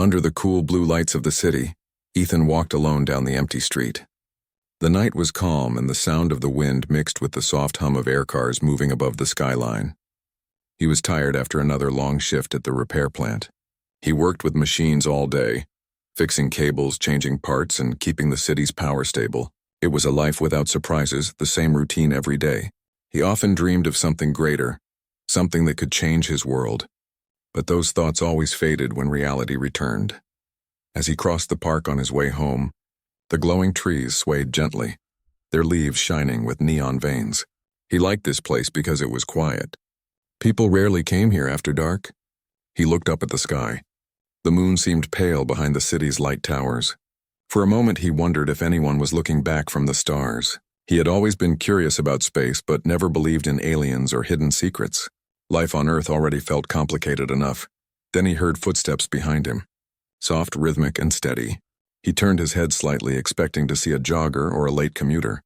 Under the cool blue lights of the city, Ethan walked alone down the empty street. The night was calm and the sound of the wind mixed with the soft hum of air cars moving above the skyline. He was tired after another long shift at the repair plant. He worked with machines all day, fixing cables, changing parts, and keeping the city's power stable. It was a life without surprises, the same routine every day. He often dreamed of something greater, something that could change his world. But those thoughts always faded when reality returned. As he crossed the park on his way home, the glowing trees swayed gently, their leaves shining with neon veins. He liked this place because it was quiet. People rarely came here after dark. He looked up at the sky. The moon seemed pale behind the city's light towers. For a moment he wondered if anyone was looking back from the stars. He had always been curious about space but never believed in aliens or hidden secrets. Life on Earth already felt complicated enough. Then he heard footsteps behind him. Soft, rhythmic, and steady. He turned his head slightly, expecting to see a jogger or a late commuter.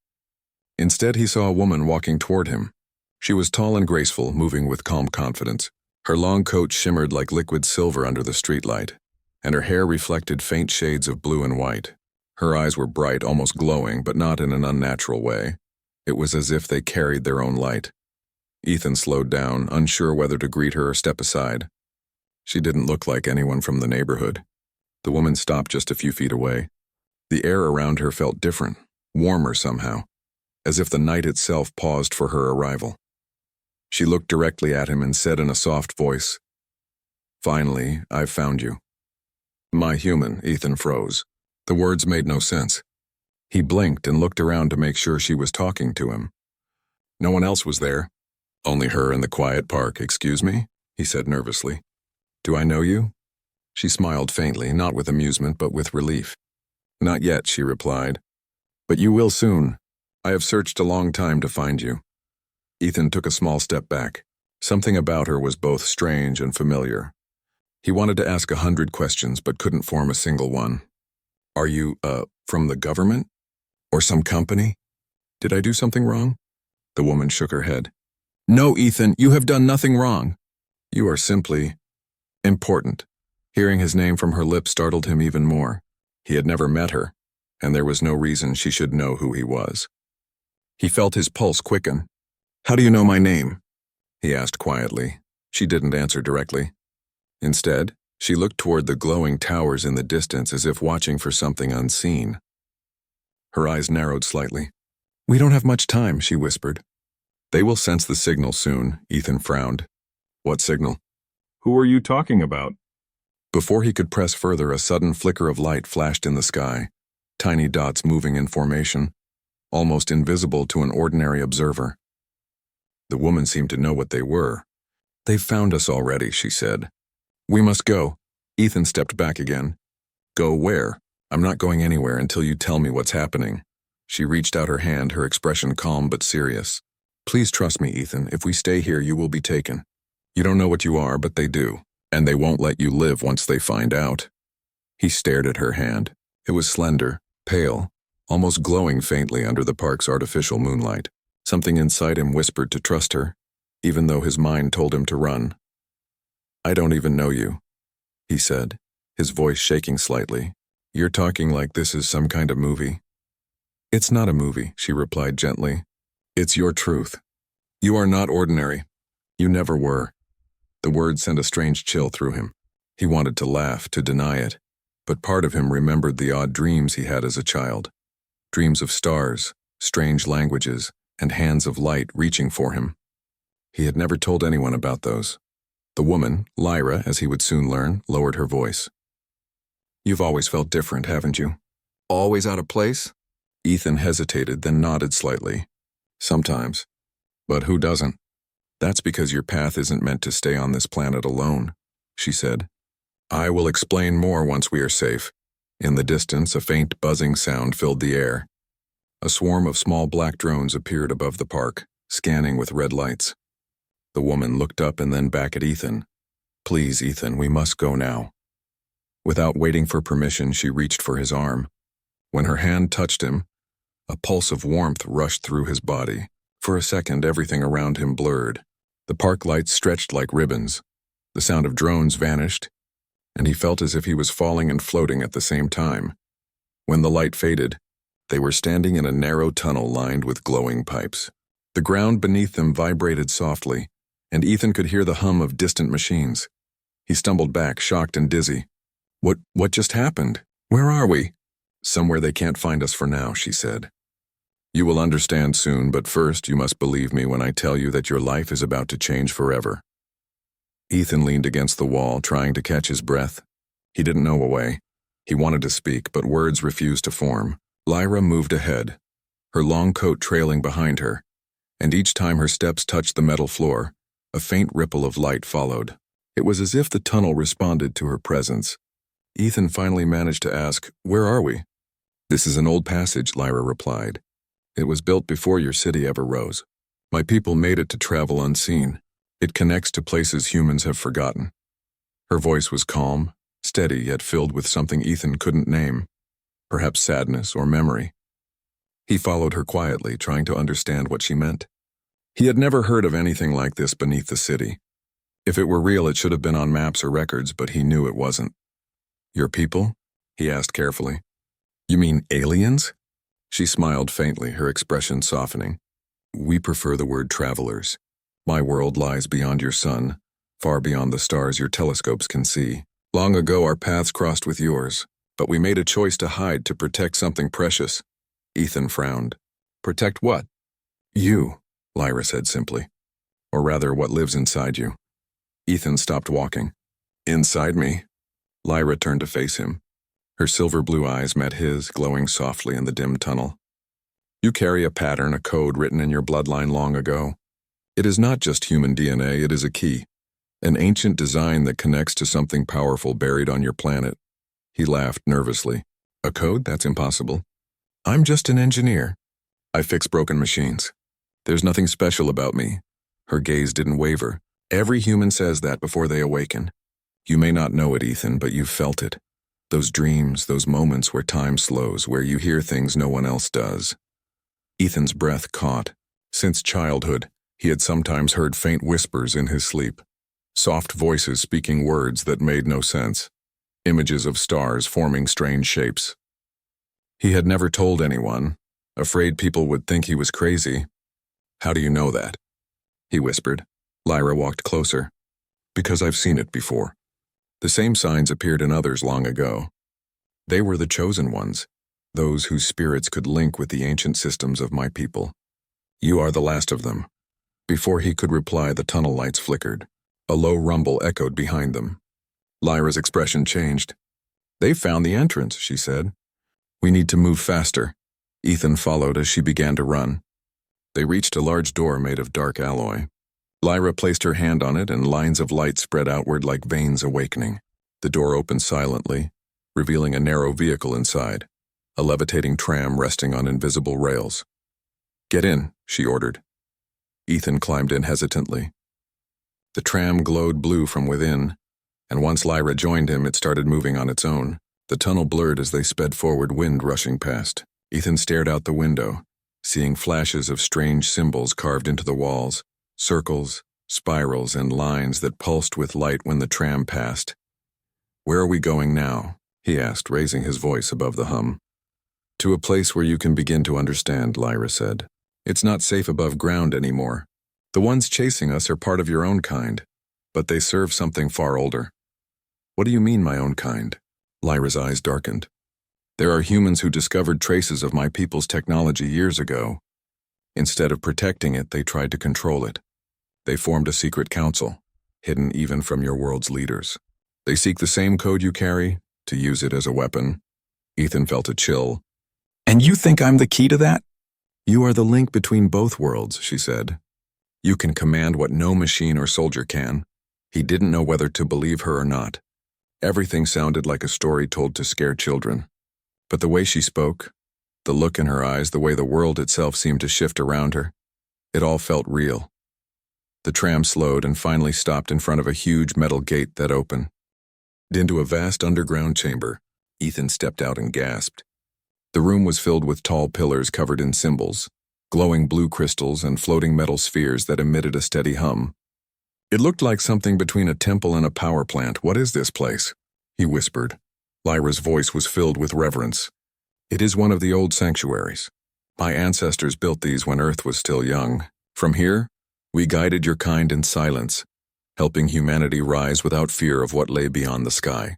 Instead, he saw a woman walking toward him. She was tall and graceful, moving with calm confidence. Her long coat shimmered like liquid silver under the streetlight, and her hair reflected faint shades of blue and white. Her eyes were bright, almost glowing, but not in an unnatural way. It was as if they carried their own light. Ethan slowed down, unsure whether to greet her or step aside. She didn't look like anyone from the neighborhood. The woman stopped just a few feet away. The air around her felt different, warmer somehow, as if the night itself paused for her arrival. She looked directly at him and said in a soft voice, "Finally, I've found you." "My human," Ethan froze. The words made no sense. He blinked and looked around to make sure she was talking to him. No one else was there. "Only her in the quiet park, excuse me?" he said nervously. "Do I know you?" She smiled faintly, not with amusement but with relief. "Not yet," she replied. "But you will soon. I have searched a long time to find you." Ethan took a small step back. Something about her was both strange and familiar. He wanted to ask 100 questions but couldn't form a single one. "Are you, from the government? Or some company? Did I do something wrong?" The woman shook her head. "No, Ethan, you have done nothing wrong. You are simply important." Hearing his name from her lips startled him even more. He had never met her, and there was no reason she should know who he was. He felt his pulse quicken. "How do you know my name?" he asked quietly. She didn't answer directly. Instead, she looked toward the glowing towers in the distance as if watching for something unseen. Her eyes narrowed slightly. "We don't have much time," she whispered. "They will sense the signal soon," Ethan frowned. "What signal?" Who are you talking about? Before he could press further, a sudden flicker of light flashed in the sky, tiny dots moving in formation, almost invisible to an ordinary observer. The woman seemed to know what they were. "They've found us already," she said. "We must go." Ethan stepped back again. "Go where? I'm not going anywhere until you tell me what's happening." She reached out her hand, her expression calm but serious. "Please trust me, Ethan. If we stay here, you will be taken. You don't know what you are, but they do, and they won't let you live once they find out." He stared at her hand. It was slender, pale, almost glowing faintly under the park's artificial moonlight. Something inside him whispered to trust her, even though his mind told him to run. "I don't even know you," he said, his voice shaking slightly. "You're talking like this is some kind of movie." "It's not a movie," she replied gently. "It's your truth. You are not ordinary. You never were." The words sent a strange chill through him. He wanted to laugh, to deny it, but part of him remembered the odd dreams he had as a child. Dreams of stars, strange languages, and hands of light reaching for him. He had never told anyone about those. The woman, Lyra, as he would soon learn, lowered her voice. "You've always felt different, haven't you? Always out of place?" Ethan hesitated, then nodded slightly. "Sometimes. But who doesn't? That's because your path isn't meant to stay on this planet alone," she said. "I will explain more once we are safe." In the distance, a faint buzzing sound filled the air. A swarm of small black drones appeared above the park, scanning with red lights. The woman looked up and then back at Ethan. "Please, Ethan, we must go now." Without waiting for permission, she reached for his arm. When her hand touched him, a pulse of warmth rushed through his body. For a second, everything around him blurred. The park lights stretched like ribbons. The sound of drones vanished, and he felt as if he was falling and floating at the same time. When the light faded, they were standing in a narrow tunnel lined with glowing pipes. The ground beneath them vibrated softly, and Ethan could hear the hum of distant machines. He stumbled back, shocked and dizzy. What just happened? Where are we? Somewhere they can't find us for now, she said. You will understand soon, but first you must believe me when I tell you that your life is about to change forever. Ethan leaned against the wall, trying to catch his breath. He didn't know a way. He wanted to speak, but words refused to form. Lyra moved ahead, her long coat trailing behind her, and each time her steps touched the metal floor, a faint ripple of light followed. It was as if the tunnel responded to her presence. Ethan finally managed to ask, "Where are we?" "This is an old passage," Lyra replied. "It was built before your city ever rose. My people made it to travel unseen. It connects to places humans have forgotten." Her voice was calm, steady, yet filled with something Ethan couldn't name, perhaps sadness or memory. He followed her quietly, trying to understand what she meant. He had never heard of anything like this beneath the city. If it were real, it should have been on maps or records, but he knew it wasn't. "Your people?" he asked carefully. "You mean aliens?" She smiled faintly, her expression softening. "We prefer the word travelers. My world lies beyond your sun, far beyond the stars your telescopes can see. Long ago our paths crossed with yours, but we made a choice to hide to protect something precious." Ethan frowned. "Protect what?" "You," Lyra said simply. "Or rather, what lives inside you." Ethan stopped walking. "Inside me?" Lyra turned to face him. Her silver blue eyes met his, glowing softly in the dim tunnel. "You carry a pattern, a code written in your bloodline long ago. It is not just human DNA, it is a key. An ancient design that connects to something powerful buried on your planet." He laughed nervously. "A code? That's impossible. I'm just an engineer. I fix broken machines. There's nothing special about me." Her gaze didn't waver. "Every human says that before they awaken. You may not know it, Ethan, but you've felt it. Those dreams, those moments where time slows, where you hear things no one else does." Ethan's breath caught. Since childhood, he had sometimes heard faint whispers in his sleep. Soft voices speaking words that made no sense. Images of stars forming strange shapes. He had never told anyone, afraid people would think he was crazy. "How do you know that?" he whispered. Lyra walked closer. "Because I've seen it before. The same signs appeared in others long ago. They were the chosen ones, those whose spirits could link with the ancient systems of my people. You are the last of them." Before he could reply, the tunnel lights flickered. A low rumble echoed behind them. Lyra's expression changed. "They've found the entrance," she said. "We need to move faster." Ethan followed as she began to run. They reached a large door made of dark alloy. Lyra placed her hand on it, and lines of light spread outward like veins awakening. The door opened silently, revealing a narrow vehicle inside, a levitating tram resting on invisible rails. "Get in," she ordered. Ethan climbed in hesitantly. The tram glowed blue from within, and once Lyra joined him, it started moving on its own. The tunnel blurred as they sped forward, wind rushing past. Ethan stared out the window, seeing flashes of strange symbols carved into the walls, circles, spirals, and lines that pulsed with light when the tram passed. "Where are we going now?" he asked, raising his voice above the hum. "To a place where you can begin to understand," Lyra said. "It's not safe above ground anymore. The ones chasing us are part of your own kind, but they serve something far older." "What do you mean, my own kind?" Lyra's eyes darkened. "There are humans who discovered traces of my people's technology years ago. Instead of protecting it, they tried to control it. They formed a secret council, hidden even from your world's leaders. They seek the same code you carry, to use it as a weapon." Ethan felt a chill. "And you think I'm the key to that?" "You are the link between both worlds," she said. "You can command what no machine or soldier can." He didn't know whether to believe her or not. Everything sounded like a story told to scare children. But the way she spoke, the look in her eyes, the way the world itself seemed to shift around her, it all felt real. The tram slowed and finally stopped in front of a huge metal gate that opened. Into a vast underground chamber, Ethan stepped out and gasped. The room was filled with tall pillars covered in symbols, glowing blue crystals and floating metal spheres that emitted a steady hum. It looked like something between a temple and a power plant. "What is this place?" he whispered. Lyra's voice was filled with reverence. "It is one of the old sanctuaries. My ancestors built these when Earth was still young. From here, we guided your kind in silence, helping humanity rise without fear of what lay beyond the sky."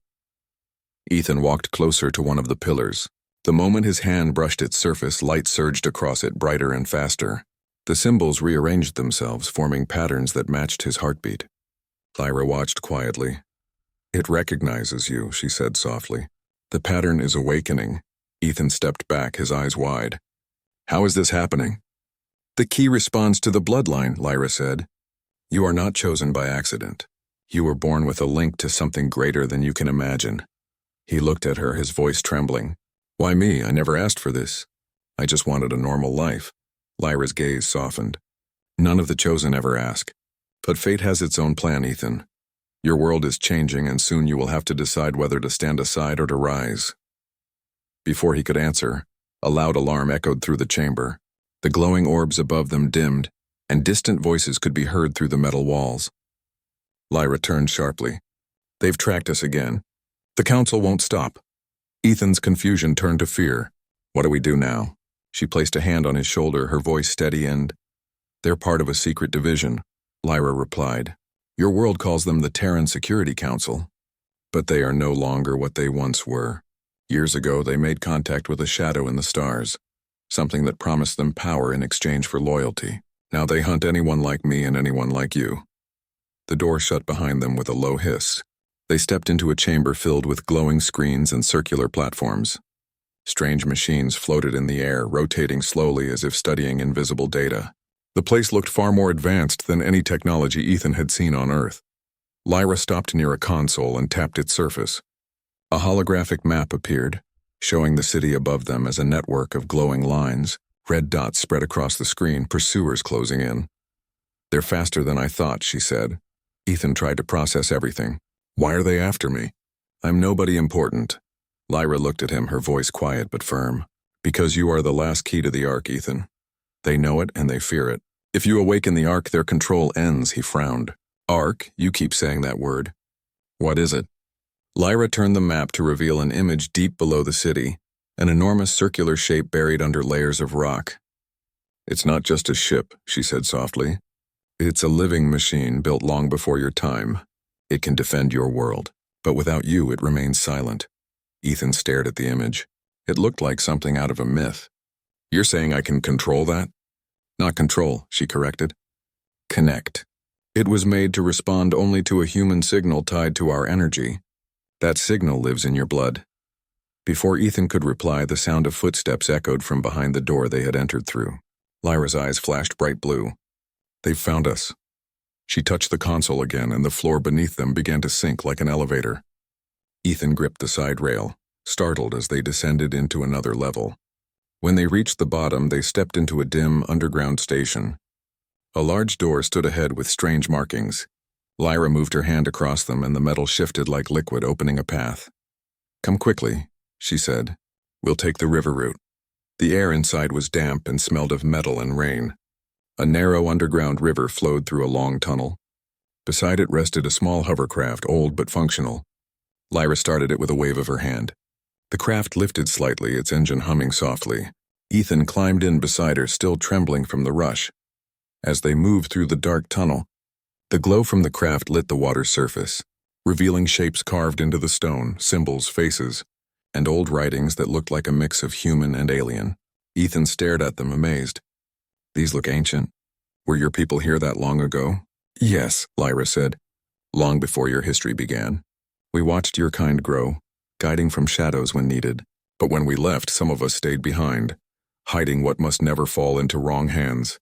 Ethan walked closer to one of the pillars. The moment his hand brushed its surface, light surged across it, brighter and faster. The symbols rearranged themselves, forming patterns that matched his heartbeat. Lyra watched quietly. "It recognizes you," she said softly. "The pattern is awakening." Ethan stepped back, his eyes wide. "How is this happening?" "The key responds to the bloodline," Lyra said. "You are not chosen by accident. You were born with a link to something greater than you can imagine." He looked at her, his voice trembling. "Why me? I never asked for this. I just wanted a normal life." Lyra's gaze softened. "None of the chosen ever ask. But fate has its own plan, Ethan. Your world is changing, and soon you will have to decide whether to stand aside or to rise." Before he could answer, a loud alarm echoed through the chamber. The glowing orbs above them dimmed, and distant voices could be heard through the metal walls. Lyra turned sharply. "They've tracked us again. The council won't stop." Ethan's confusion turned to fear. "What do we do now?" She placed a hand on his shoulder, her voice steady and, "They're part of a secret division," Lyra replied. "Your world calls them the Terran Security Council. But they are no longer what they once were. Years ago, they made contact with a shadow in the stars, something that promised them power in exchange for loyalty. Now they hunt anyone like me and anyone like you." The door shut behind them with a low hiss. They stepped into a chamber filled with glowing screens and circular platforms. Strange machines floated in the air, rotating slowly as if studying invisible data. The place looked far more advanced than any technology Ethan had seen on Earth. Lyra stopped near a console and tapped its surface. A holographic map appeared, showing the city above them as a network of glowing lines. Red dots spread across the screen, pursuers closing in. "They're faster than I thought," she said. Ethan tried to process everything. "Why are they after me?" "I'm nobody important." Lyra looked at him, her voice quiet but firm. "Because you are the last key to the Ark, Ethan. They know it and they fear it. If you awaken the Ark, their control ends," he frowned. "Ark? You keep saying that word. What is it?" Lyra turned the map to reveal an image deep below the city, an enormous circular shape buried under layers of rock. "It's not just a ship," she said softly. "It's a living machine built long before your time. It can defend your world, but without you it remains silent." Ethan stared at the image. It looked like something out of a myth. "You're saying I can control that?" "Not control," she corrected. "Connect. It was made to respond only to a human signal tied to our energy. That signal lives in your blood." Before Ethan could reply, the sound of footsteps echoed from behind the door they had entered through. Lyra's eyes flashed bright blue. "They've found us." She touched the console again, and the floor beneath them began to sink like an elevator. Ethan gripped the side rail, startled as they descended into another level. When they reached the bottom, they stepped into a dim, underground station. A large door stood ahead with strange markings. Lyra moved her hand across them, and the metal shifted like liquid, opening a path. "Come quickly," she said. "We'll take the river route." The air inside was damp and smelled of metal and rain. A narrow underground river flowed through a long tunnel. Beside it rested a small hovercraft, old but functional. Lyra started it with a wave of her hand. The craft lifted slightly, its engine humming softly. Ethan climbed in beside her, still trembling from the rush. As they moved through the dark tunnel, the glow from the craft lit the water's surface, revealing shapes carved into the stone, symbols, faces, and old writings that looked like a mix of human and alien. Ethan stared at them, amazed. "These look ancient. Were your people here that long ago?" "Yes," Lyra said. "Long before your history began. We watched your kind grow, guiding from shadows when needed. But when we left, some of us stayed behind, hiding what must never fall into wrong hands."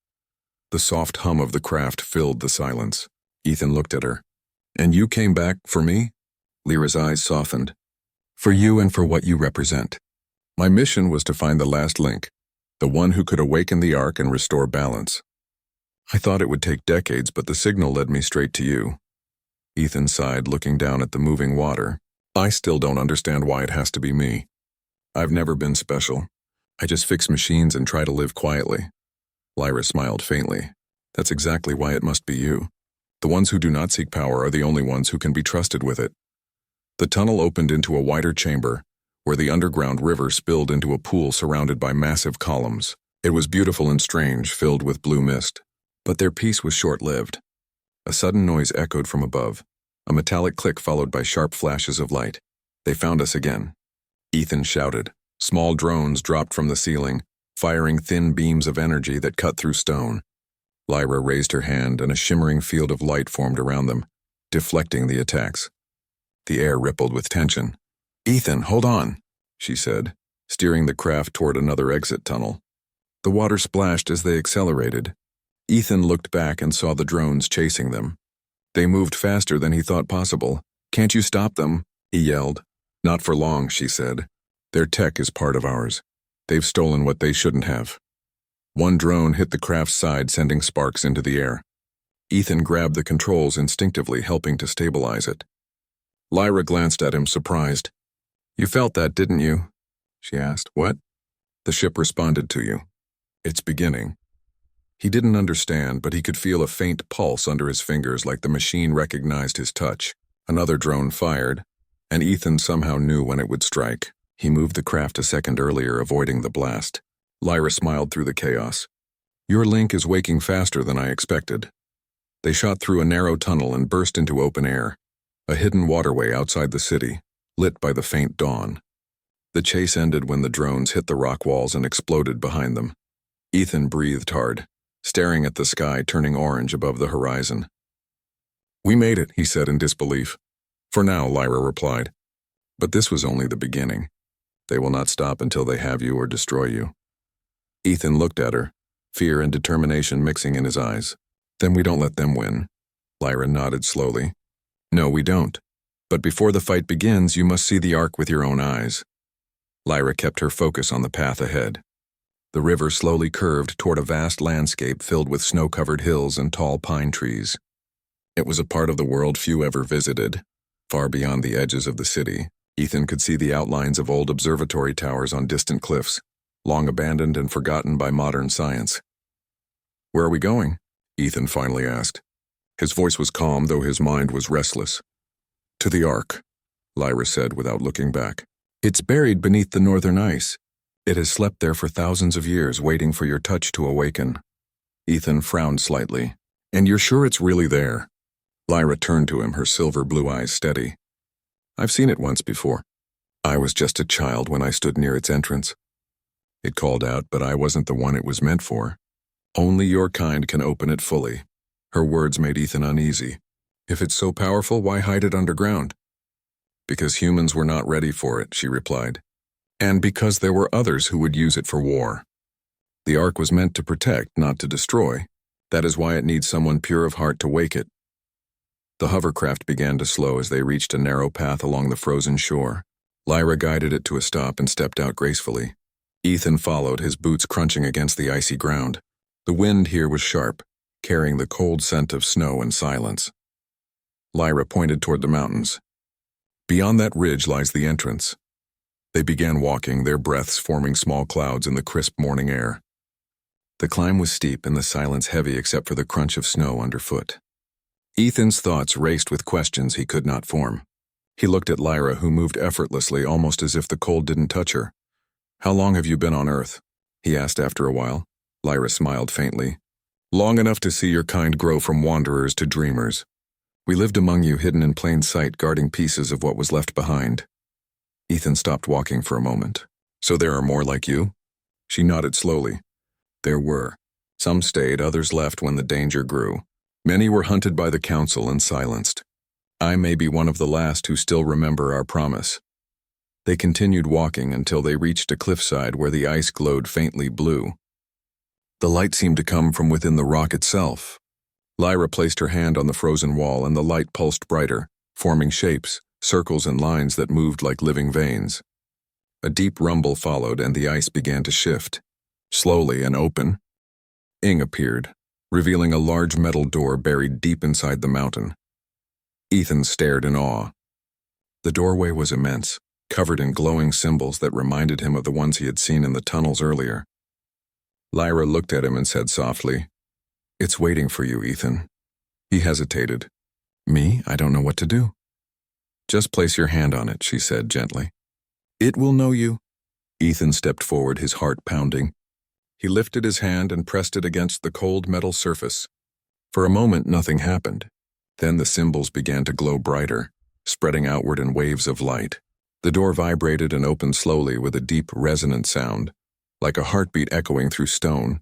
The soft hum of the craft filled the silence. Ethan looked at her. "And you came back for me?" Lyra's eyes softened. "For you and for what you represent. My mission was to find the last link, the one who could awaken the Ark and restore balance. I thought it would take decades, but the signal led me straight to you." Ethan sighed, looking down at the moving water. "I still don't understand why it has to be me. I've never been special. I just fix machines and try to live quietly." Lyra smiled faintly. "That's exactly why it must be you. The ones who do not seek power are the only ones who can be trusted with it." The tunnel opened into a wider chamber, where the underground river spilled into a pool surrounded by massive columns. It was beautiful and strange, filled with blue mist. But their peace was short-lived. A sudden noise echoed from above, a metallic click followed by sharp flashes of light. "They found us again," Ethan shouted. Small drones dropped from the ceiling, firing thin beams of energy that cut through stone. Lyra raised her hand and a shimmering field of light formed around them, deflecting the attacks. The air rippled with tension. "Ethan, hold on," she said, steering the craft toward another exit tunnel. The water splashed as they accelerated. Ethan looked back and saw the drones chasing them. They moved faster than he thought possible. "Can't you stop them?" he yelled. "Not for long," she said. "Their tech is part of ours. They've stolen what they shouldn't have." One drone hit the craft's side, sending sparks into the air. Ethan grabbed the controls instinctively, helping to stabilize it. Lyra glanced at him, surprised. "You felt that, didn't you?" she asked. "What?" "The ship responded to you. It's beginning." He didn't understand, but he could feel a faint pulse under his fingers, like the machine recognized his touch. Another drone fired, and Ethan somehow knew when it would strike. He moved the craft a second earlier, avoiding the blast. Lyra smiled through the chaos. "Your link is waking faster than I expected." They shot through a narrow tunnel and burst into open air, a hidden waterway outside the city, lit by the faint dawn. The chase ended when the drones hit the rock walls and exploded behind them. Ethan breathed hard, staring at the sky turning orange above the horizon. "We made it," he said in disbelief. "For now," Lyra replied. "But this was only the beginning. They will not stop until they have you or destroy you." Ethan looked at her, fear and determination mixing in his eyes. "Then we don't let them win." Lyra nodded slowly. "No, we don't. But before the fight begins, you must see the Ark with your own eyes." Lyra kept her focus on the path ahead. The river slowly curved toward a vast landscape filled with snow-covered hills and tall pine trees. It was a part of the world few ever visited. Far beyond the edges of the city, Ethan could see the outlines of old observatory towers on distant cliffs, long abandoned and forgotten by modern science. "Where are we going?" Ethan finally asked. His voice was calm, though his mind was restless. "To the Ark," Lyra said without looking back. "It's buried beneath the northern ice. It has slept there for thousands of years, waiting for your touch to awaken." Ethan frowned slightly. "And you're sure it's really there?" Lyra turned to him, her silver blue eyes steady. "I've seen it once before. I was just a child when I stood near its entrance. It called out, but I wasn't the one it was meant for. Only your kind can open it fully." Her words made Ethan uneasy. "If it's so powerful, why hide it underground?" "Because humans were not ready for it," she replied. "And because there were others who would use it for war. The Ark was meant to protect, not to destroy. That is why it needs someone pure of heart to wake it." The hovercraft began to slow as they reached a narrow path along the frozen shore. Lyra guided it to a stop and stepped out gracefully. Ethan followed, his boots crunching against the icy ground. The wind here was sharp, carrying the cold scent of snow and silence. Lyra pointed toward the mountains. "Beyond that ridge lies the entrance." They began walking, their breaths forming small clouds in the crisp morning air. The climb was steep and the silence heavy except for the crunch of snow underfoot. Ethan's thoughts raced with questions he could not form. He looked at Lyra, who moved effortlessly, almost as if the cold didn't touch her. "How long have you been on Earth?" he asked after a while. Lyra smiled faintly. "Long enough to see your kind grow from wanderers to dreamers. We lived among you, hidden in plain sight, guarding pieces of what was left behind." Ethan stopped walking for a moment. "So there are more like you?" She nodded slowly. "There were. Some stayed, others left when the danger grew. Many were hunted by the council and silenced. I may be one of the last who still remember our promise." They continued walking until they reached a cliffside where the ice glowed faintly blue. The light seemed to come from within the rock itself. Lyra placed her hand on the frozen wall and the light pulsed brighter, forming shapes, circles and lines that moved like living veins. A deep rumble followed and the ice began to shift. Slowly and open, Ing appeared, revealing a large metal door buried deep inside the mountain. Ethan stared in awe. The doorway was immense, covered in glowing symbols that reminded him of the ones he had seen in the tunnels earlier. Lyra looked at him and said softly, "It's waiting for you, Ethan." He hesitated. "Me? I don't know what to do." Just place your hand on it, she said gently. It will know you. Ethan stepped forward, his heart pounding. He lifted his hand and pressed it against the cold metal surface. For a moment, nothing happened. Then the symbols began to glow brighter, spreading outward in waves of light. The door vibrated and opened slowly with a deep, resonant sound, like a heartbeat echoing through stone.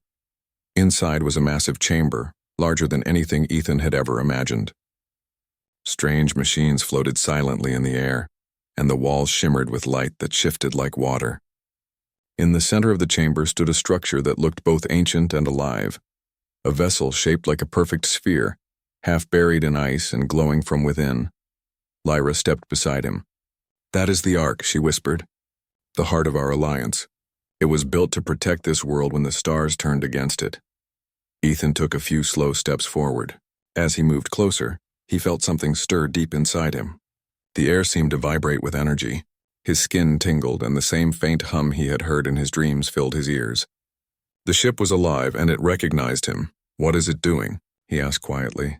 Inside was a massive chamber, larger than anything Ethan had ever imagined. Strange machines floated silently in the air, and the walls shimmered with light that shifted like water. In the center of the chamber stood a structure that looked both ancient and alive, a vessel shaped like a perfect sphere, half buried in ice and glowing from within. Lyra stepped beside him. That is the Ark, she whispered. The heart of our alliance. It was built to protect this world when the stars turned against it. Ethan took a few slow steps forward. As he moved closer, he felt something stir deep inside him. The air seemed to vibrate with energy. His skin tingled, and the same faint hum he had heard in his dreams filled his ears. The ship was alive, and it recognized him. What is it doing? He asked quietly.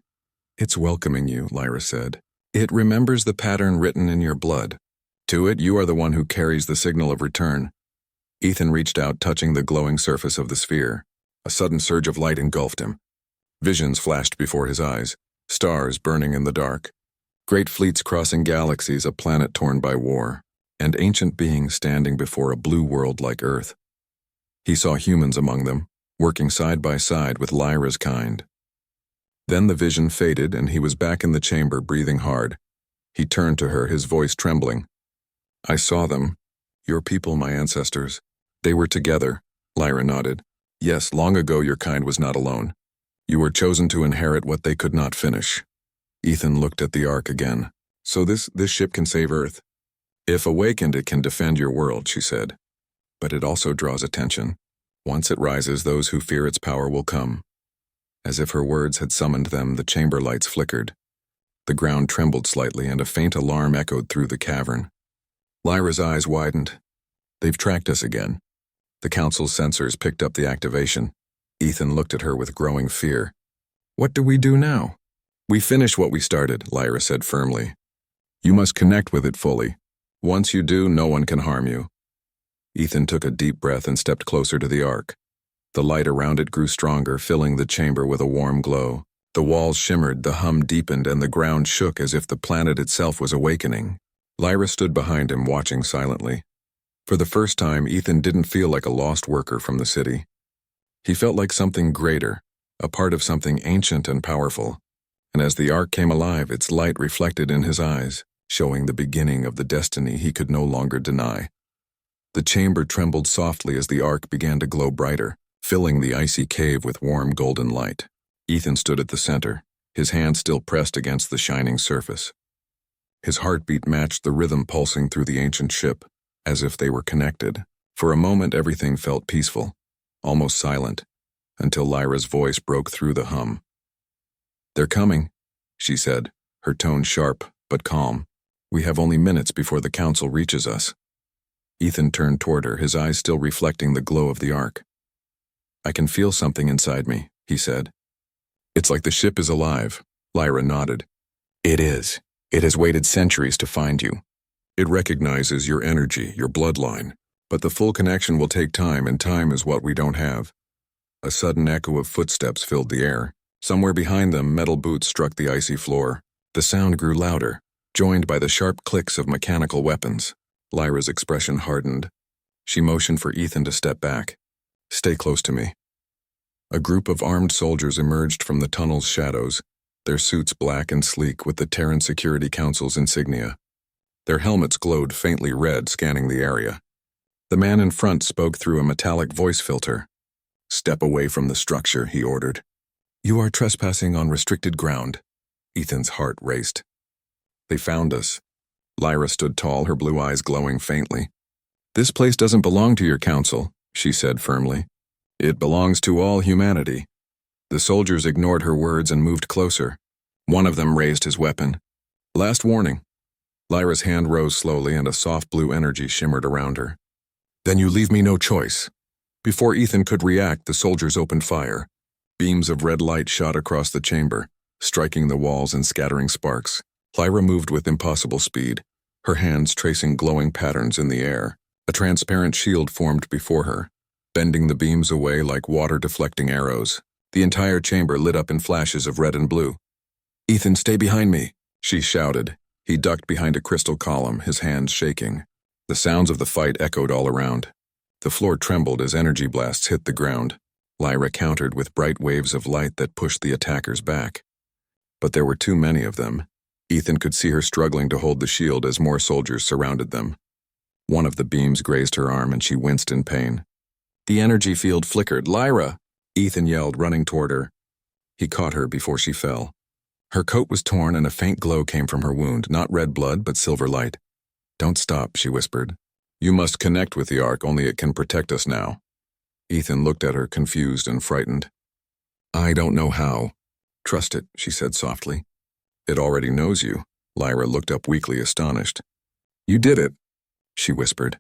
It's welcoming you, Lyra said. It remembers the pattern written in your blood. To it, you are the one who carries the signal of return. Ethan reached out, touching the glowing surface of the sphere. A sudden surge of light engulfed him. Visions flashed before his eyes, stars burning in the dark. Great fleets crossing galaxies, a planet torn by war, and ancient beings standing before a blue world like Earth. He saw humans among them, working side by side with Lyra's kind. Then the vision faded, and he was back in the chamber, breathing hard. He turned to her, his voice trembling. I saw them. Your people, my ancestors. They were together. Lyra nodded. Yes, long ago your kind was not alone. You were chosen to inherit what they could not finish. Ethan looked at the Ark again. So this ship can save Earth? If awakened, it can defend your world, she said. But it also draws attention. Once it rises, those who fear its power will come. As if her words had summoned them, the chamber lights flickered. The ground trembled slightly, and a faint alarm echoed through the cavern. Lyra's eyes widened. They've tracked us again. The council's sensors picked up the activation. Ethan looked at her with growing fear. What do we do now? We finish what we started, Lyra said firmly. You must connect with it fully. Once you do, no one can harm you. Ethan took a deep breath and stepped closer to the Ark. The light around it grew stronger, filling the chamber with a warm glow. The walls shimmered, the hum deepened, and the ground shook as if the planet itself was awakening. Lyra stood behind him, watching silently. For the first time, Ethan didn't feel like a lost worker from the city. He felt like something greater, a part of something ancient and powerful. And as the Ark came alive, its light reflected in his eyes, showing the beginning of the destiny he could no longer deny. The chamber trembled softly as the Ark began to glow brighter, filling the icy cave with warm golden light. Ethan stood at the center, his hand still pressed against the shining surface. His heartbeat matched the rhythm pulsing through the ancient ship, as if they were connected. For a moment, everything felt peaceful, almost silent, until Lyra's voice broke through the hum. They're coming, she said, her tone sharp but calm. We have only minutes before the council reaches us. Ethan turned toward her, his eyes still reflecting the glow of the Ark. I can feel something inside me, he said. It's like the ship is alive. Lyra nodded. It is. It has waited centuries to find you. It recognizes your energy, your bloodline, but the full connection will take time, and time is what we don't have. A sudden echo of footsteps filled the air. Somewhere behind them, metal boots struck the icy floor. The sound grew louder, joined by the sharp clicks of mechanical weapons. Lyra's expression hardened. She motioned for Ethan to step back. Stay close to me. A group of armed soldiers emerged from the tunnel's shadows, their suits black and sleek with the Terran Security Council's insignia. Their helmets glowed faintly red, scanning the area. The man in front spoke through a metallic voice filter. Step away from the structure, he ordered. You are trespassing on restricted ground. Ethan's heart raced. They found us. Lyra stood tall, her blue eyes glowing faintly. This place doesn't belong to your council, she said firmly. It belongs to all humanity. The soldiers ignored her words and moved closer. One of them raised his weapon. Last warning. Lyra's hand rose slowly and a soft blue energy shimmered around her. Then you leave me no choice. Before Ethan could react, the soldiers opened fire. Beams of red light shot across the chamber, striking the walls and scattering sparks. Lyra moved with impossible speed, her hands tracing glowing patterns in the air. A transparent shield formed before her, bending the beams away like water-deflecting arrows. The entire chamber lit up in flashes of red and blue. "Ethan, stay behind me," she shouted. He ducked behind a crystal column, his hands shaking. The sounds of the fight echoed all around. The floor trembled as energy blasts hit the ground. Lyra countered with bright waves of light that pushed the attackers back. But there were too many of them. Ethan could see her struggling to hold the shield as more soldiers surrounded them. One of the beams grazed her arm and she winced in pain. The energy field flickered. "Lyra!" Ethan yelled, running toward her. He caught her before she fell. Her coat was torn and a faint glow came from her wound, not red blood, but silver light. "Don't stop," she whispered. "You must connect with the Ark, only it can protect us now." Ethan looked at her, confused and frightened. "I don't know how." "Trust it," she said softly. "It already knows you." Lyra looked up weakly, astonished. "You did it," she whispered.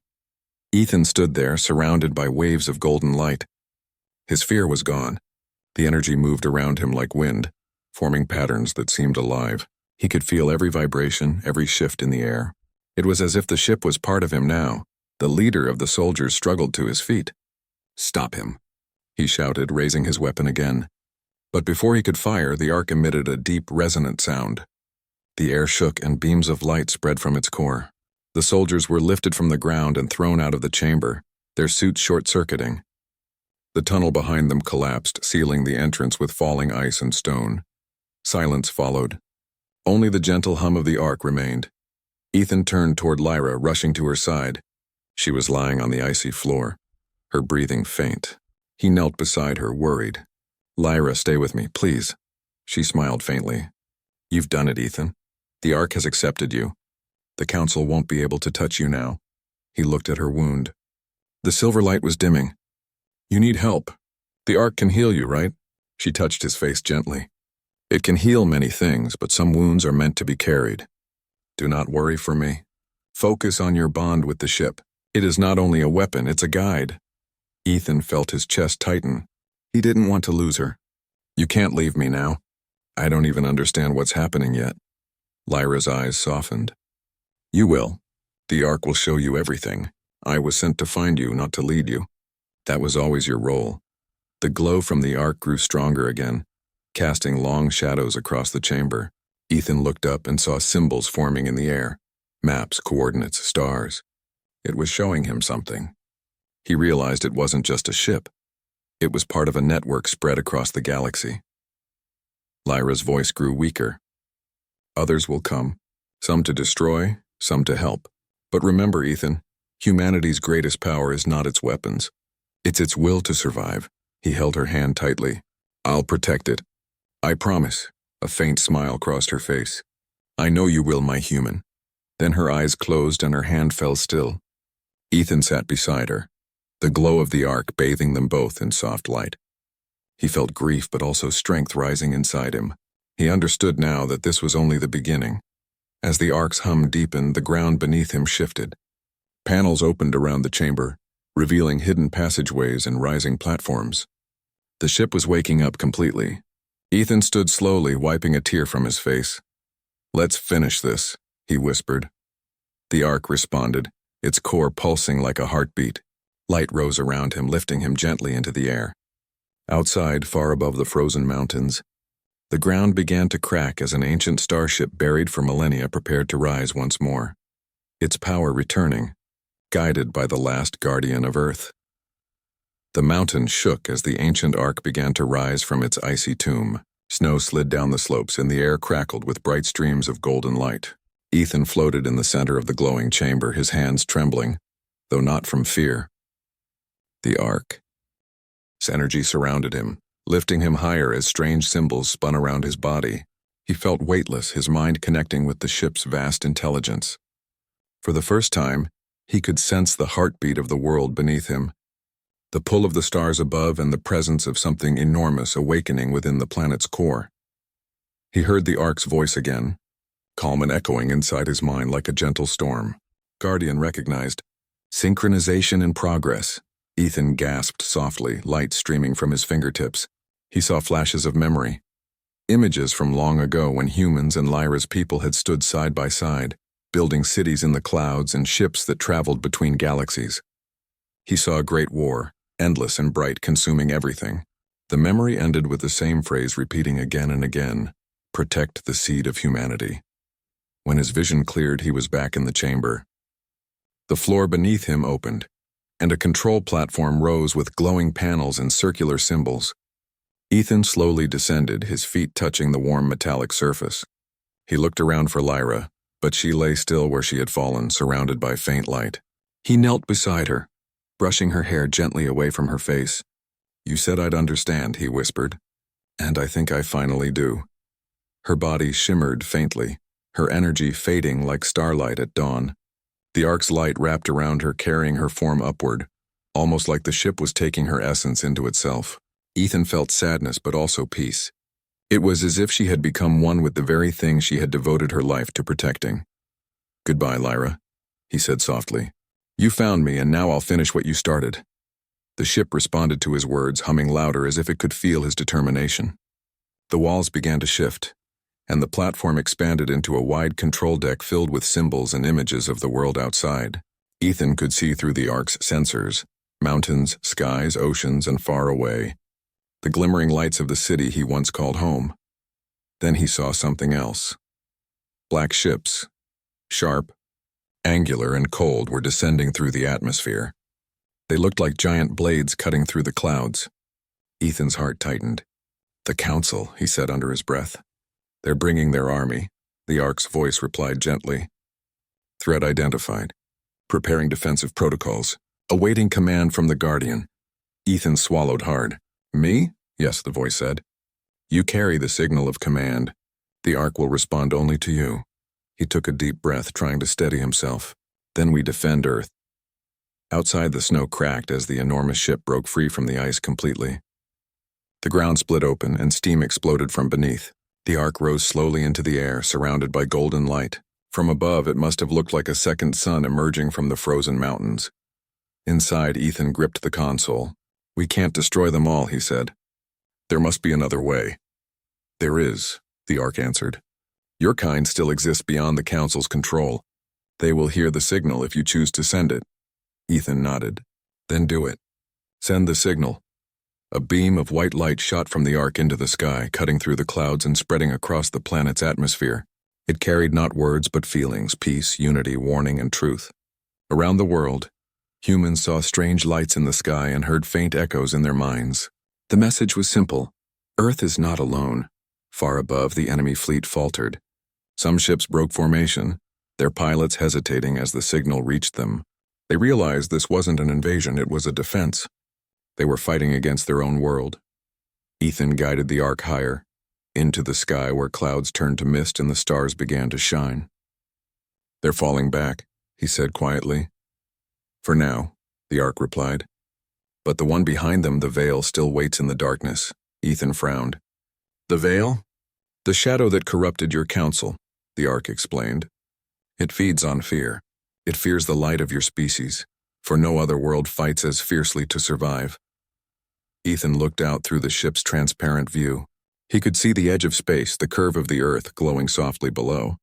Ethan stood there, surrounded by waves of golden light. His fear was gone. The energy moved around him like wind, forming patterns that seemed alive. He could feel every vibration, every shift in the air. It was as if the ship was part of him now. The leader of the soldiers struggled to his feet. "Stop him," he shouted, raising his weapon again. But before he could fire, the Ark emitted a deep, resonant sound. The air shook and beams of light spread from its core. The soldiers were lifted from the ground and thrown out of the chamber, their suits short-circuiting. The tunnel behind them collapsed, sealing the entrance with falling ice and stone. Silence followed. Only the gentle hum of the Ark remained. Ethan turned toward Lyra, rushing to her side. She was lying on the icy floor, her breathing faint. He knelt beside her, worried. "Lyra, stay with me, please." She smiled faintly. "You've done it, Ethan. The Ark has accepted you. The Council won't be able to touch you now." He looked at her wound. The silver light was dimming. "You need help. The Ark can heal you, right?" She touched his face gently. "It can heal many things, but some wounds are meant to be carried. Do not worry for me. Focus on your bond with the ship. It is not only a weapon, it's a guide." Ethan felt his chest tighten. He didn't want to lose her. "You can't leave me now. I don't even understand what's happening yet." Lyra's eyes softened. "You will. The Ark will show you everything. I was sent to find you, not to lead you. That was always your role." The glow from the Ark grew stronger again, casting long shadows across the chamber. Ethan looked up and saw symbols forming in the air. Maps, coordinates, stars. It was showing him something. He realized it wasn't just a ship. It was part of a network spread across the galaxy. Lyra's voice grew weaker. "Others will come, some to destroy, some to help. But remember, Ethan, humanity's greatest power is not its weapons. It's its will to survive." He held her hand tightly. "I'll protect it. I promise." A faint smile crossed her face. "I know you will, my human." Then her eyes closed and her hand fell still. Ethan sat beside her, the glow of the Ark bathing them both in soft light. He felt grief but also strength rising inside him. He understood now that this was only the beginning. As the Ark's hum deepened, the ground beneath him shifted. Panels opened around the chamber, revealing hidden passageways and rising platforms. The ship was waking up completely. Ethan stood slowly, wiping a tear from his face. "Let's finish this," he whispered. The Ark responded, its core pulsing like a heartbeat. Light rose around him, lifting him gently into the air. Outside, far above the frozen mountains, the ground began to crack as an ancient starship buried for millennia prepared to rise once more, its power returning, guided by the last guardian of Earth. The mountain shook as the ancient Ark began to rise from its icy tomb. Snow slid down the slopes and the air crackled with bright streams of golden light. Ethan floated in the center of the glowing chamber, his hands trembling, though not from fear. The Ark's energy surrounded him, lifting him higher as strange symbols spun around his body. He felt weightless, his mind connecting with the ship's vast intelligence. For the first time, he could sense the heartbeat of the world beneath him, the pull of the stars above and the presence of something enormous awakening within the planet's core. He heard the Ark's voice again, calm and echoing inside his mind like a gentle storm. Guardian recognized. "Synchronization in progress." Ethan gasped softly, light streaming from his fingertips. He saw flashes of memory. Images from long ago when humans and Lyra's people had stood side by side, building cities in the clouds and ships that traveled between galaxies. He saw a great war, endless and bright, consuming everything. The memory ended with the same phrase repeating again and again, "Protect the seed of humanity." When his vision cleared, he was back in the chamber. The floor beneath him opened, and a control platform rose with glowing panels and circular symbols. Ethan slowly descended, his feet touching the warm metallic surface. He looked around for Lyra, but she lay still where she had fallen, surrounded by faint light. He knelt beside her, brushing her hair gently away from her face. "You said I'd understand," he whispered, "and I think I finally do." Her body shimmered faintly, her energy fading like starlight at dawn. The Ark's light wrapped around her, carrying her form upward, almost like the ship was taking her essence into itself. Ethan felt sadness but also peace. It was as if she had become one with the very thing she had devoted her life to protecting. "Goodbye, Lyra," he said softly. "You found me, and now I'll finish what you started." The ship responded to his words, humming louder as if it could feel his determination. The walls began to shift, and the platform expanded into a wide control deck filled with symbols and images of the world outside. Ethan could see through the Ark's sensors, mountains, skies, oceans, and far away, the glimmering lights of the city he once called home. Then he saw something else. Black ships, sharp, angular, and cold, were descending through the atmosphere. They looked like giant blades cutting through the clouds. Ethan's heart tightened. "The Council," he said under his breath. "They're bringing their army," the Ark's voice replied gently. "Threat identified. Preparing defensive protocols. Awaiting command from the Guardian." Ethan swallowed hard. "Me?" "Yes," the voice said. "You carry the signal of command. The Ark will respond only to you." He took a deep breath, trying to steady himself. "Then we defend Earth." Outside, the snow cracked as the enormous ship broke free from the ice completely. The ground split open and steam exploded from beneath. The Ark rose slowly into the air, surrounded by golden light. From above, it must have looked like a second sun emerging from the frozen mountains. Inside, Ethan gripped the console. "We can't destroy them all," he said. "There must be another way." "There is," the Ark answered. "Your kind still exists beyond the Council's control. They will hear the signal if you choose to send it." Ethan nodded. "Then do it. Send the signal." A beam of white light shot from the Ark into the sky, cutting through the clouds and spreading across the planet's atmosphere. It carried not words but feelings, peace, unity, warning, and truth. Around the world, humans saw strange lights in the sky and heard faint echoes in their minds. The message was simple. Earth is not alone. Far above, the enemy fleet faltered. Some ships broke formation, their pilots hesitating as the signal reached them. They realized this wasn't an invasion, it was a defense. They were fighting against their own world. Ethan guided the Ark higher, into the sky where clouds turned to mist and the stars began to shine. "They're falling back," he said quietly. "For now," the Ark replied. "But the one behind them, the veil, still waits in the darkness." Ethan frowned. "The veil?" "The shadow that corrupted your council," the Ark explained. "It feeds on fear. It fears the light of your species, for no other world fights as fiercely to survive." Ethan looked out through the ship's transparent view. He could see the edge of space, the curve of the Earth, glowing softly below.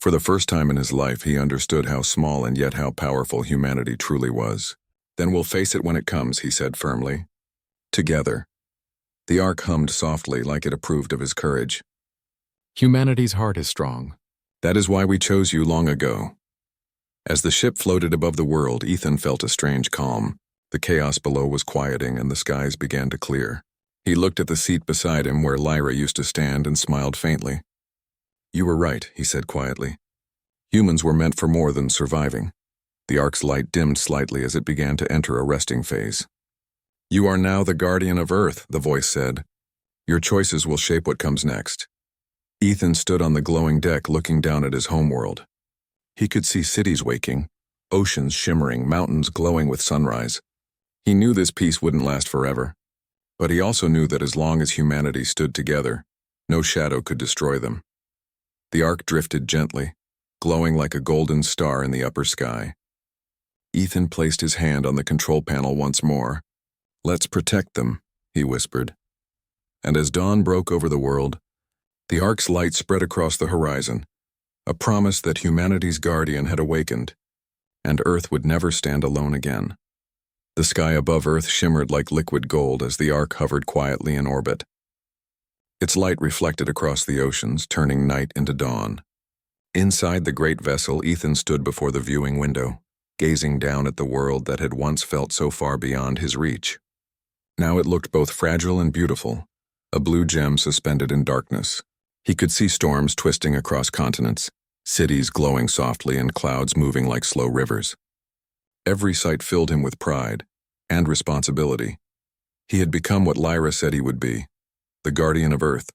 For the first time in his life, he understood how small and yet how powerful humanity truly was. "Then we'll face it when it comes," he said firmly. "Together." The Ark hummed softly, like it approved of his courage. "Humanity's heart is strong. That is why we chose you long ago." As the ship floated above the world, Ethan felt a strange calm. The chaos below was quieting and the skies began to clear. He looked at the seat beside him where Lyra used to stand and smiled faintly. "You were right," he said quietly. "Humans were meant for more than surviving." The Ark's light dimmed slightly as it began to enter a resting phase. "You are now the guardian of Earth," the voice said. "Your choices will shape what comes next." Ethan stood on the glowing deck looking down at his homeworld. He could see cities waking, oceans shimmering, mountains glowing with sunrise. He knew this peace wouldn't last forever, but he also knew that as long as humanity stood together, no shadow could destroy them. The Ark drifted gently, glowing like a golden star in the upper sky. Ethan placed his hand on the control panel once more. "Let's protect them," he whispered. And as dawn broke over the world, The Ark's light spread across the horizon, a promise that humanity's guardian had awakened, and Earth would never stand alone again. The sky above Earth shimmered like liquid gold as the Ark hovered quietly in orbit. Its light reflected across the oceans, turning night into dawn. Inside the great vessel, Ethan stood before the viewing window, gazing down at the world that had once felt so far beyond his reach. Now it looked both fragile and beautiful, a blue gem suspended in darkness. He could see storms twisting across continents, cities glowing softly and clouds moving like slow rivers. Every sight filled him with pride and responsibility. He had become what Lyra said he would be, the guardian of Earth.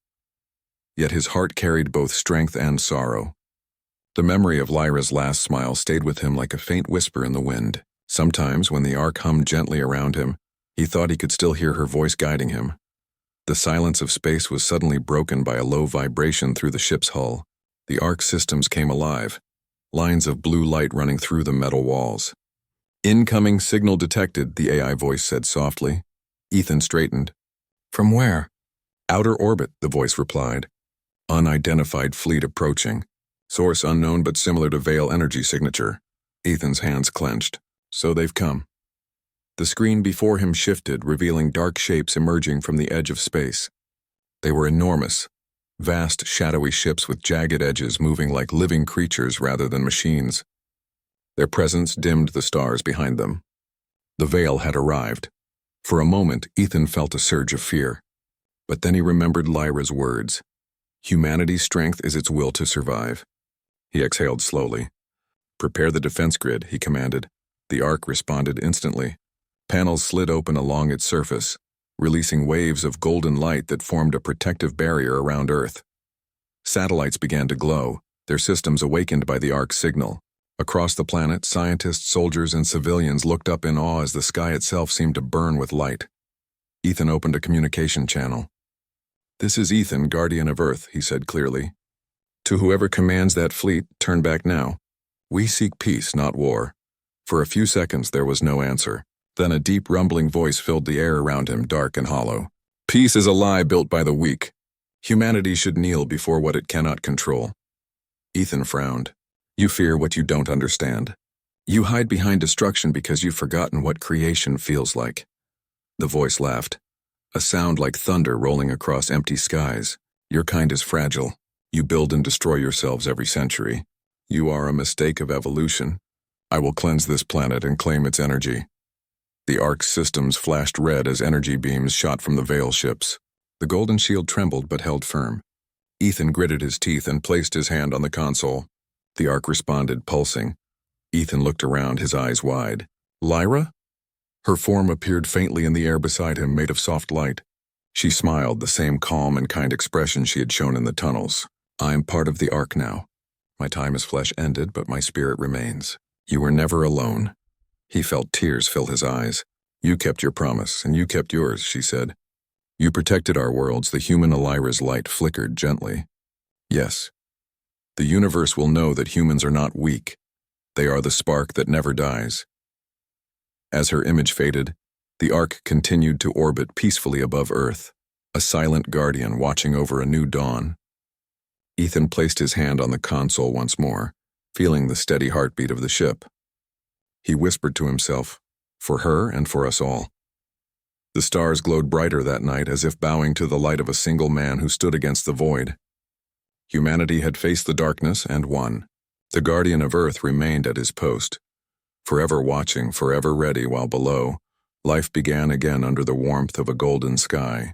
Yet his heart carried both strength and sorrow. The memory of Lyra's last smile stayed with him like a faint whisper in the wind. Sometimes, when the Ark hummed gently around him, he thought he could still hear her voice guiding him. The silence of space was suddenly broken by a low vibration through the ship's hull. The Ark's systems came alive, lines of blue light running through the metal walls. "Incoming signal detected," the AI voice said softly. Ethan straightened. "From where?" "Outer orbit," the voice replied. "Unidentified fleet approaching. Source unknown but similar to Vale energy signature." Ethan's hands clenched. "So they've come." The screen before him shifted, revealing dark shapes emerging from the edge of space. They were enormous, vast, shadowy ships with jagged edges moving like living creatures rather than machines. Their presence dimmed the stars behind them. The Vale had arrived. For a moment, Ethan felt a surge of fear. But then he remembered Lyra's words. Humanity's strength is its will to survive. He exhaled slowly. "Prepare the defense grid," he commanded. The Ark responded instantly. Panels slid open along its surface, releasing waves of golden light that formed a protective barrier around Earth. Satellites began to glow, their systems awakened by the Ark's signal. Across the planet, scientists, soldiers, and civilians looked up in awe as the sky itself seemed to burn with light. Ethan opened a communication channel. "This is Ethan, Guardian of Earth," he said clearly. "To whoever commands that fleet, turn back now. We seek peace, not war." For a few seconds there was no answer. Then a deep rumbling voice filled the air around him, dark and hollow. "Peace is a lie built by the weak. Humanity should kneel before what it cannot control." Ethan frowned. "You fear what you don't understand. You hide behind destruction because you've forgotten what creation feels like." The voice laughed, a sound like thunder rolling across empty skies. "Your kind is fragile. You build and destroy yourselves every century. You are a mistake of evolution. I will cleanse this planet and claim its energy." The Ark's systems flashed red as energy beams shot from the Vale ships. The golden shield trembled but held firm. Ethan gritted his teeth and placed his hand on the console. The Ark responded, pulsing. Ethan looked around, his eyes wide. "Lyra?" Her form appeared faintly in the air beside him, made of soft light. She smiled, the same calm and kind expression she had shown in the tunnels. "I'm part of the Ark now. My time as flesh ended, but my spirit remains. You were never alone." He felt tears fill his eyes. "You kept your promise, and you kept yours," she said. "You protected our worlds." The human Lyra's light flickered gently. "Yes. The universe will know that humans are not weak. They are the spark that never dies." As her image faded, the Ark continued to orbit peacefully above Earth, a silent guardian watching over a new dawn. Ethan placed his hand on the console once more, feeling the steady heartbeat of the ship. He whispered to himself, "For her and for us all." The stars glowed brighter that night, as if bowing to the light of a single man who stood against the void. Humanity had faced the darkness and won. The guardian of Earth remained at his post, forever watching, forever ready, while below, life began again under the warmth of a golden sky.